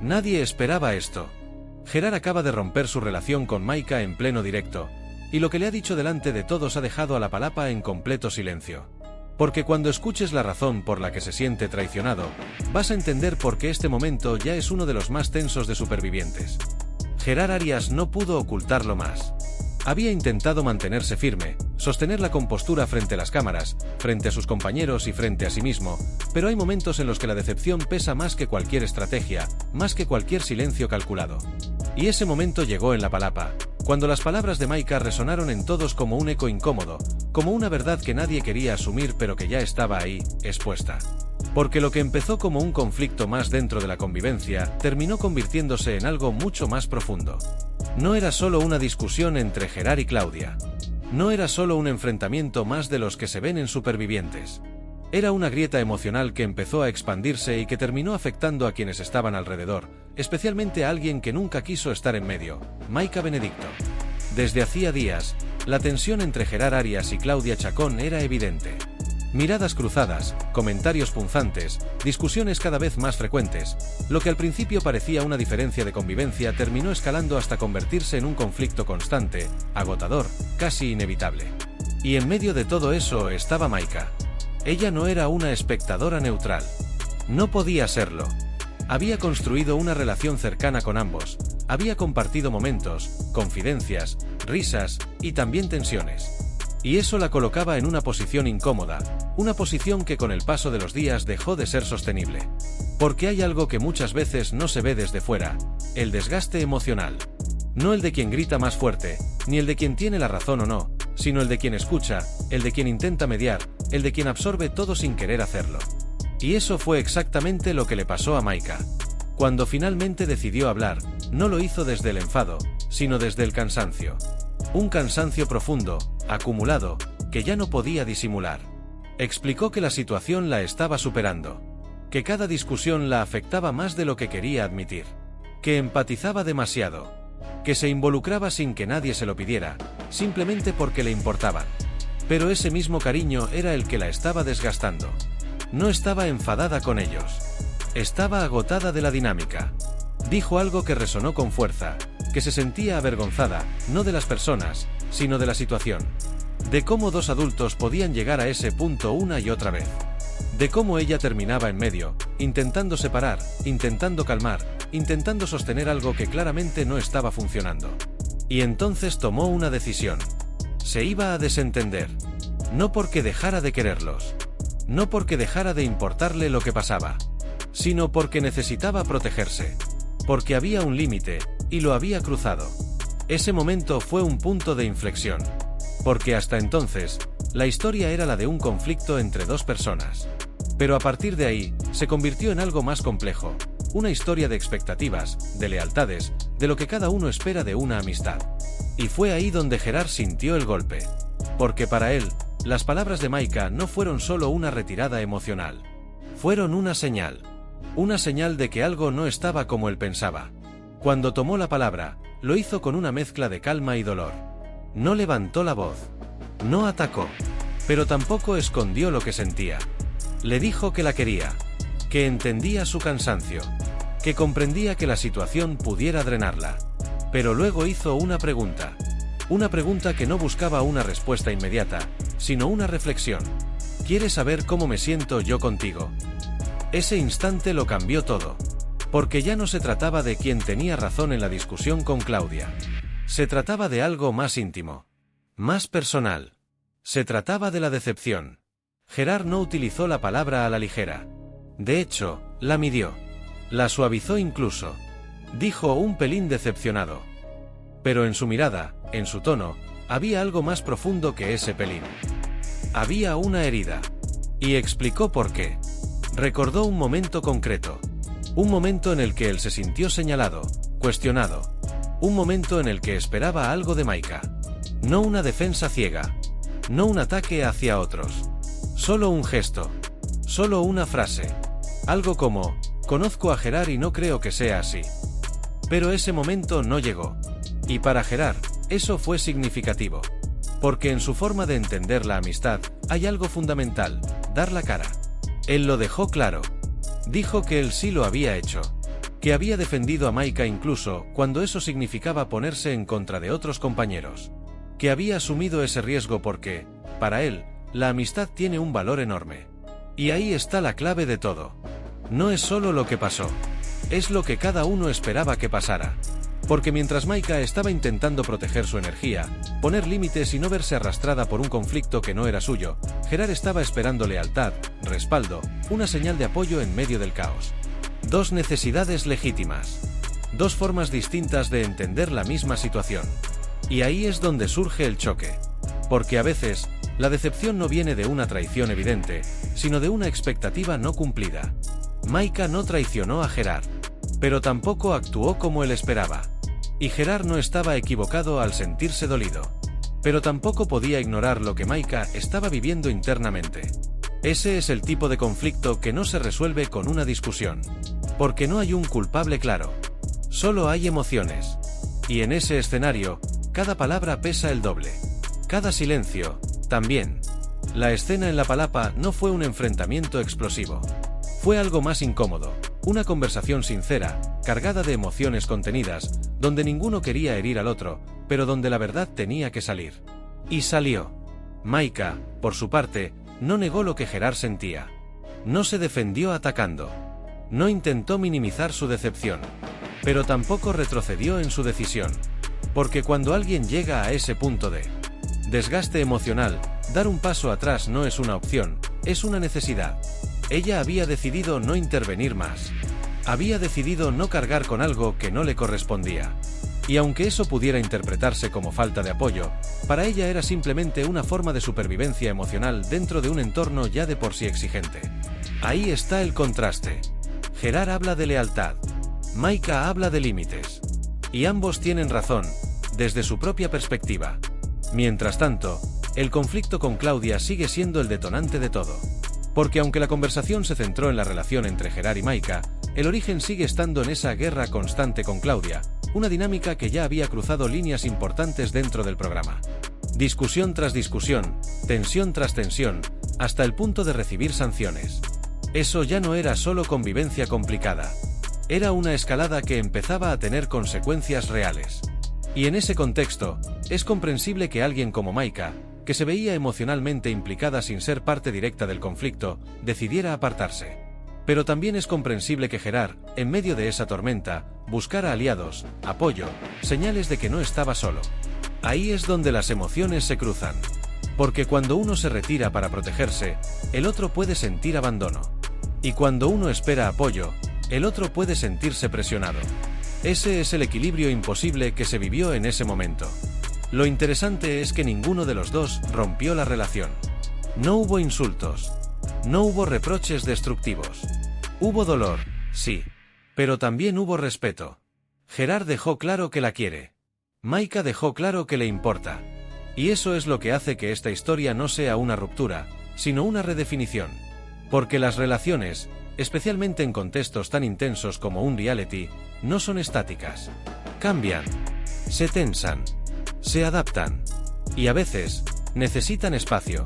Nadie esperaba esto. Gerard acaba de romper su relación con Maika en pleno directo, y lo que le ha dicho delante de todos ha dejado a la palapa en completo silencio. Porque cuando escuches la razón por la que se siente traicionado, vas a entender por qué este momento ya es uno de los más tensos de Supervivientes. Gerard Arias no pudo ocultarlo más. Había intentado mantenerse firme, sostener la compostura frente a las cámaras, frente a sus compañeros y frente a sí mismo, pero hay momentos en los que la decepción pesa más que cualquier estrategia, más que cualquier silencio calculado. Y ese momento llegó en la palapa, cuando las palabras de Maika resonaron en todos como un eco incómodo, como una verdad que nadie quería asumir pero que ya estaba ahí, expuesta. Porque lo que empezó como un conflicto más dentro de la convivencia, terminó convirtiéndose en algo mucho más profundo. No era solo una discusión entre Gerard y Claudia. No era solo un enfrentamiento más de los que se ven en Supervivientes. Era una grieta emocional que empezó a expandirse y que terminó afectando a quienes estaban alrededor, especialmente a alguien que nunca quiso estar en medio, Maika Benedicto. Desde hacía días, la tensión entre Gerard Arias y Claudia Chacón era evidente. Miradas cruzadas, comentarios punzantes, discusiones cada vez más frecuentes. Lo que al principio parecía una diferencia de convivencia terminó escalando hasta convertirse en un conflicto constante, agotador, casi inevitable. Y en medio de todo eso estaba Maika. Ella no era una espectadora neutral. No podía serlo. Había construido una relación cercana con ambos, había compartido momentos, confidencias, risas y también tensiones. Y eso la colocaba en una posición incómoda, una posición que con el paso de los días dejó de ser sostenible. Porque hay algo que muchas veces no se ve desde fuera, el desgaste emocional. No el de quien grita más fuerte, ni el de quien tiene la razón o no, sino el de quien escucha, el de quien intenta mediar, el de quien absorbe todo sin querer hacerlo. Y eso fue exactamente lo que le pasó a Maika. Cuando finalmente decidió hablar, no lo hizo desde el enfado, sino desde el cansancio. Un cansancio profundo, acumulado, que ya no podía disimular. Explicó que la situación la estaba superando, que cada discusión la afectaba más de lo que quería admitir, que empatizaba demasiado, que se involucraba sin que nadie se lo pidiera, simplemente porque le importaban. Pero ese mismo cariño era el que la estaba desgastando. No estaba enfadada con ellos. Estaba agotada de la dinámica. Dijo algo que resonó con fuerza, que se sentía avergonzada, no de las personas, sino de la situación. De cómo dos adultos podían llegar a ese punto una y otra vez. De cómo ella terminaba en medio, intentando separar, intentando calmar, intentando sostener algo que claramente no estaba funcionando. Y entonces tomó una decisión. Se iba a desentender. No porque dejara de quererlos. No porque dejara de importarle lo que pasaba. Sino porque necesitaba protegerse. Porque había un límite, y lo había cruzado. Ese momento fue un punto de inflexión. Porque hasta entonces, la historia era la de un conflicto entre dos personas. Pero a partir de ahí, se convirtió en algo más complejo. Una historia de expectativas, de lealtades, de lo que cada uno espera de una amistad. Y fue ahí donde Gerard sintió el golpe. Porque para él, las palabras de Maika no fueron solo una retirada emocional. Fueron una señal. Una señal de que algo no estaba como él pensaba. Cuando tomó la palabra, lo hizo con una mezcla de calma y dolor. No levantó la voz. No atacó. Pero tampoco escondió lo que sentía. Le dijo que la quería. Que entendía su cansancio. Que comprendía que la situación pudiera drenarla. Pero luego hizo una pregunta. Una pregunta que no buscaba una respuesta inmediata, sino una reflexión. ¿Quieres saber cómo me siento yo contigo? Ese instante lo cambió todo. Porque ya no se trataba de quién tenía razón en la discusión con Claudia. Se trataba de algo más íntimo. Más personal. Se trataba de la decepción. Gerard no utilizó la palabra a la ligera. De hecho, la midió. La suavizó incluso. Dijo un pelín decepcionado. Pero en su mirada, en su tono, había algo más profundo que ese pelín. Había una herida. Y explicó por qué. Recordó un momento concreto. Un momento en el que él se sintió señalado, cuestionado. Un momento en el que esperaba algo de Maika. No una defensa ciega. No un ataque hacia otros. Solo un gesto. Solo una frase. Algo como, conozco a Gerard y no creo que sea así. Pero ese momento no llegó. Y para Gerard, eso fue significativo. Porque en su forma de entender la amistad, hay algo fundamental, dar la cara. Él lo dejó claro. Dijo que él sí lo había hecho. que había defendido a Maika incluso cuando eso significaba ponerse en contra de otros compañeros, que había asumido ese riesgo porque, para él, la amistad tiene un valor enorme. Y ahí está la clave de todo. No es solo lo que pasó, es lo que cada uno esperaba que pasara. Porque mientras Maika estaba intentando proteger su energía, poner límites y no verse arrastrada por un conflicto que no era suyo, Gerard estaba esperando lealtad, respaldo, una señal de apoyo en medio del caos. Dos necesidades legítimas. Dos formas distintas de entender la misma situación. Y ahí es donde surge el choque. Porque a veces, la decepción no viene de una traición evidente, sino de una expectativa no cumplida. Maika no traicionó a Gerard, pero tampoco actuó como él esperaba. Y Gerard no estaba equivocado al sentirse dolido. Pero tampoco podía ignorar lo que Maika estaba viviendo internamente. Ese es el tipo de conflicto que no se resuelve con una discusión. Porque no hay un culpable claro. Solo hay emociones. Y en ese escenario, cada palabra pesa el doble. Cada silencio, también. La escena en la palapa no fue un enfrentamiento explosivo. Fue algo más incómodo, una conversación sincera, cargada de emociones contenidas, donde ninguno quería herir al otro, pero donde la verdad tenía que salir. Y salió. Maika, por su parte, no negó lo que Gerard sentía. No se defendió atacando. No intentó minimizar su decepción. Pero tampoco retrocedió en su decisión. Porque cuando alguien llega a ese punto de desgaste emocional, dar un paso atrás no es una opción, es una necesidad. Ella había decidido no intervenir más. Había decidido no cargar con algo que no le correspondía. Y aunque eso pudiera interpretarse como falta de apoyo, para ella era simplemente una forma de supervivencia emocional dentro de un entorno ya de por sí exigente. Ahí está el contraste. Gerard habla de lealtad. Maika habla de límites. Y ambos tienen razón, desde su propia perspectiva. Mientras tanto, el conflicto con Claudia sigue siendo el detonante de todo. Porque aunque la conversación se centró en la relación entre Gerard y Maika, el origen sigue estando en esa guerra constante con Claudia, una dinámica que ya había cruzado líneas importantes dentro del programa. Discusión tras discusión, tensión tras tensión, hasta el punto de recibir sanciones. Eso ya no era solo convivencia complicada. Era una escalada que empezaba a tener consecuencias reales. Y en ese contexto, es comprensible que alguien como Maika, que se veía emocionalmente implicada sin ser parte directa del conflicto, decidiera apartarse. Pero también es comprensible que Gerard, en medio de esa tormenta, buscara aliados, apoyo, señales de que no estaba solo. Ahí es donde las emociones se cruzan. Porque cuando uno se retira para protegerse, el otro puede sentir abandono. Y cuando uno espera apoyo, el otro puede sentirse presionado. Ese es el equilibrio imposible que se vivió en ese momento. Lo interesante es que ninguno de los dos rompió la relación. No hubo insultos. No hubo reproches destructivos. Hubo dolor, sí. Pero también hubo respeto. Gerard dejó claro que la quiere. Maika dejó claro que le importa. Y eso es lo que hace que esta historia no sea una ruptura, sino una redefinición. Porque las relaciones, especialmente en contextos tan intensos como un reality, no son estáticas. Cambian. Se tensan. Se adaptan. Y a veces, necesitan espacio.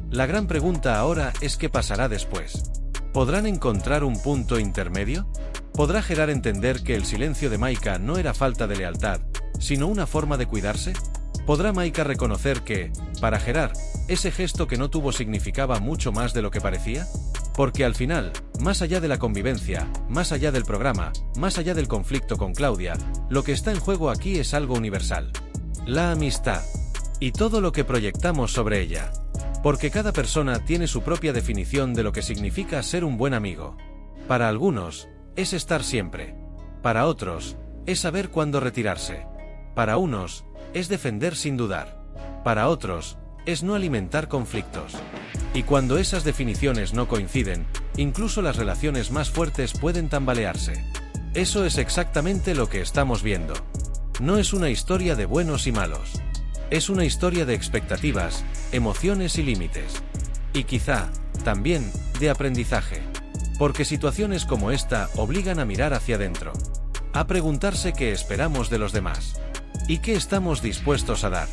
La gran pregunta ahora es qué pasará después. ¿Podrán encontrar un punto intermedio? ¿Podrá Gerard entender que el silencio de Maika no era falta de lealtad, sino una forma de cuidarse? ¿Podrá Maika reconocer que, para Gerard, ese gesto que no tuvo significaba mucho más de lo que parecía? Porque al final, más allá de la convivencia, más allá del programa, más allá del conflicto con Claudia, lo que está en juego aquí es algo universal. La amistad. Y todo lo que proyectamos sobre ella. Porque cada persona tiene su propia definición de lo que significa ser un buen amigo. Para algunos, es estar siempre. Para otros, es saber cuándo retirarse. Para unos, es defender sin dudar. Para otros, es no alimentar conflictos. Y cuando esas definiciones no coinciden, incluso las relaciones más fuertes pueden tambalearse. Eso es exactamente lo que estamos viendo. No es una historia de buenos y malos. Es una historia de expectativas, emociones y límites. Y quizá, también, de aprendizaje. Porque situaciones como esta obligan a mirar hacia adentro. A preguntarse qué esperamos de los demás. ¿Y qué estamos dispuestos a dar?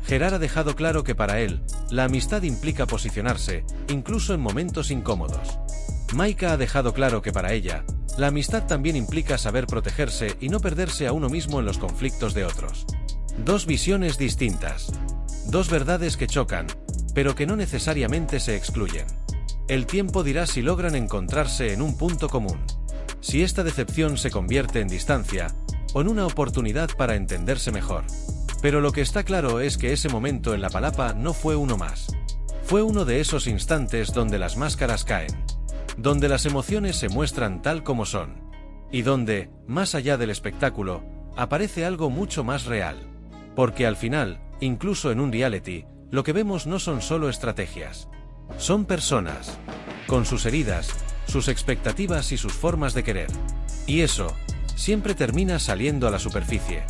Gerard ha dejado claro que para él, la amistad implica posicionarse, incluso en momentos incómodos. Maika ha dejado claro que para ella, La amistad también implica saber protegerse y no perderse a uno mismo en los conflictos de otros. Dos visiones distintas. Dos verdades que chocan, pero que no necesariamente se excluyen. El tiempo dirá si logran encontrarse en un punto común. Si esta decepción se convierte en distancia, o en una oportunidad para entenderse mejor. Pero lo que está claro es que ese momento en la palapa no fue uno más. Fue uno de esos instantes donde las máscaras caen. Donde las emociones se muestran tal como son. Y donde, más allá del espectáculo, aparece algo mucho más real. Porque al final, incluso en un reality, lo que vemos no son solo estrategias. Son personas. Con sus heridas, sus expectativas y sus formas de querer. Y eso, siempre termina saliendo a la superficie.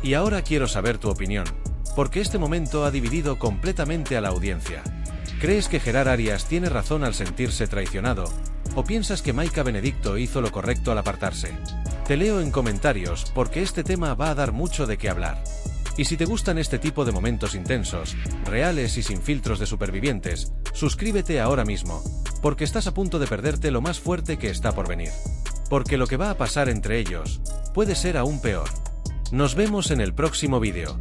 Y ahora quiero saber tu opinión, porque este momento ha dividido completamente a la audiencia. ¿Crees que Gerard Arias tiene razón al sentirse traicionado? ¿O piensas que Maika Benedicto hizo lo correcto al apartarse? Te leo en comentarios porque este tema va a dar mucho de qué hablar. Y si te gustan este tipo de momentos intensos, reales y sin filtros de supervivientes, suscríbete ahora mismo, porque estás a punto de perderte lo más fuerte que está por venir. Porque lo que va a pasar entre ellos puede ser aún peor. Nos vemos en el próximo vídeo.